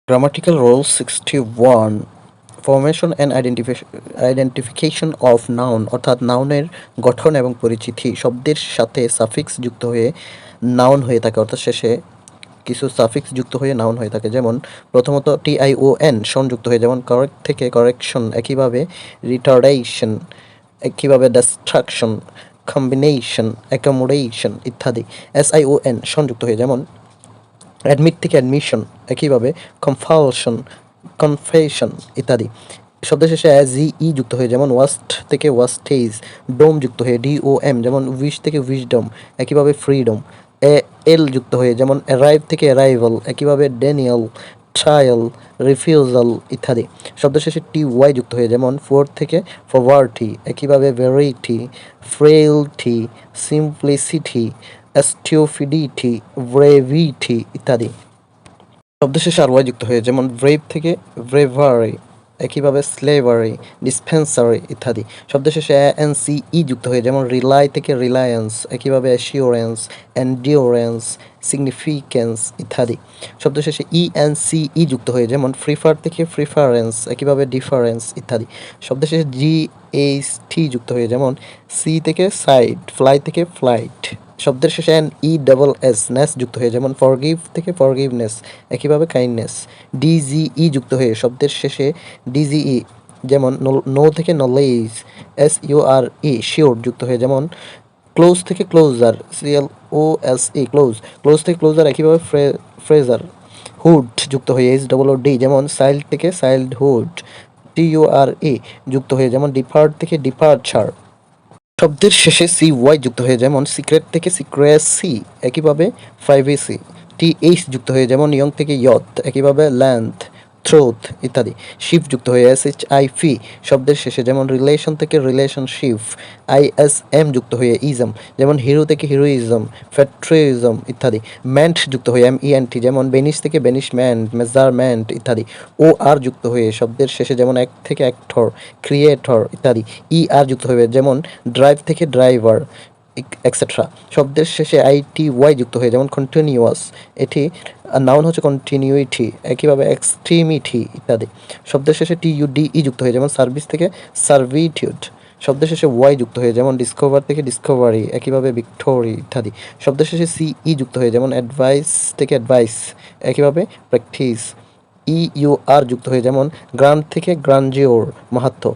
Grammatical Rule 61 formation and identification of noun অর্থাৎ নাউনের গঠন এবং পরিচিতি শব্দের সাথে সাফিক্স যুক্ত হয়ে নাউন হয়ে থাকে অর্থাৎ শেষে কিছু সাফিক্স যুক্ত হয়ে নাউন হয়ে থাকে যেমন প্রথমত টিআইওএন সংযুক্ত হয়ে যেমন কারেক্ট থেকে কারেকশন একইভাবে রিটার্ডেশন একইভাবে ডিস্ট্রাকশন কম্বিনেশন অ্যাকোমোডেশন ইত্যাদি এসআইওএন সংযুক্ত হয়ে যেমন অ্যাডমিট থেকে অ্যাডমিশন একইভাবে কম্পালশন কনফেশন ইত্যাদি শব্দ শেষে ই যুক্ত হয়ে যেমন ওয়াস্ট থেকে ওয়াস্টেজ ডোম যুক্ত হয়ে ডিওএম যেমন উইশ থেকে উইশডম একইভাবে ফ্রিডম এল যুক্ত হয়ে যেমন অ্যারাইভ থেকে অ্যারাইভাল একইভাবে ড্যানিয়েল ট্রায়াল রিফিউজাল ইত্যাদি শব্দ শেষে ওয়াই যুক্ত হয়ে যেমন ফোর থেকে ফরওয়ার্ডটি একইভাবে ভেরিটি ফ্রেইলটি সিম্পলিসিটি স্টিউপিডিটি ব্রেভিটি ইত্যাদি শব্দ শেষে আর ওয়াই যুক্ত হয়ে যেমন ব্রেভ থেকে ব্রেভারি একইভাবে স্লেভারি ডিসপেন্সারি ইত্যাদি শব্দ শেষে ই যুক্ত হয়ে যেমন রিলাই থেকে রিলায়েন্স একইভাবে অ্যাসিওরেন্স এন্ডিওরেন্স সিগনিফিকেন্স ইত্যাদি শব্দ শেষে ই যুক্ত হয়ে যেমন প্রিফার থেকে প্রিফারেন্স একইভাবে ডিফারেন্স ইত্যাদি শব্দ শেষে টি যুক্ত হয়ে যেমন সি থেকে সাইড ফ্লাই থেকে ফ্লাইট শব্দের শেষে এস নেস যুক্ত হয়ে যেমন ফরগিভ থেকে ফরগিভনেস একইভাবে কাইন্ডনেস ই যুক্ত হয়ে শব্দের শেষে ই যেমন নো থেকে নলেজ শিওর যুক্ত হয়ে যেমন ক্লোজ থেকে ক্লোজার ক্লোজ থেকে ক্লোজার একইভাবে ফ্রেজার হুড যুক্ত হয়ে ডি যেমন সাইল্ড থেকে সাইল্ডহুড যুক্ত হয়ে যেমন ডিপার্ট থেকে ডিপার্চার শব্দের শেষে ওয়াই যুক্ত হয়ে যেমন সিক্রেট থেকে সিক্রেসি একইভাবে প্রাইভেসি এইচ যুক্ত হয়ে যেমন ইয়ং থেকে ইয়থ একইভাবে লেন্থ ট্রুথ ইত্যাদি শিপ যুক্ত হয়ে ফি শব্দের শেষে যেমন রিলেশন থেকে রিলেশনশিপ এম যুক্ত হয়ে ইজম যেমন হিরো থেকে হিরোইজম ফ্যাট্রিজম ইত্যাদি ম্যান্ট যুক্ত হয়ে টি যেমন বেনিস থেকে বেনিশমেন্ট মেজারমেন্ট ইত্যাদি আর যুক্ত হয়ে শব্দের শেষে যেমন এক থেকে অ্যাক্টর ক্রিয়েটর ইত্যাদি আর যুক্ত হয়ে যেমন ড্রাইভ থেকে ড্রাইভার এক্সেট্রা শব্দের শেষে ওয়াই যুক্ত হয়ে যেমন কন্টিনিউয়াস এটি নাউন হচ্ছে কন্টিনিউইটি একইভাবে এক্সট্রিমিটি ইত্যাদি শব্দের শেষে যুক্ত হয়ে যেমন সার্ভিস থেকে সার্ভিটিউড শব্দের শেষে ওয়াই যুক্ত হয়ে যেমন ডিসকভার থেকে ডিসকভারি একইভাবে ভিক্টোরি ইত্যাদি শব্দের শেষে যুক্ত হয়ে যেমন অ্যাডভাইস থেকে অ্যাডভাইস একইভাবে প্র্যাকটিস আর যুক্ত হয়ে যেমন গ্রান্ড থেকে গ্রান্ডিওর মাহাত্ম্য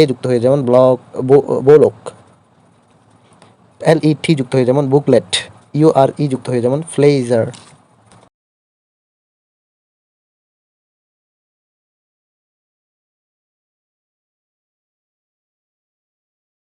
যুক্ত হয়ে যেমন বোলক যুক্ত হয়ে যেমন বুকলেট যুক্ত হয়ে যেমন ফ্লেজার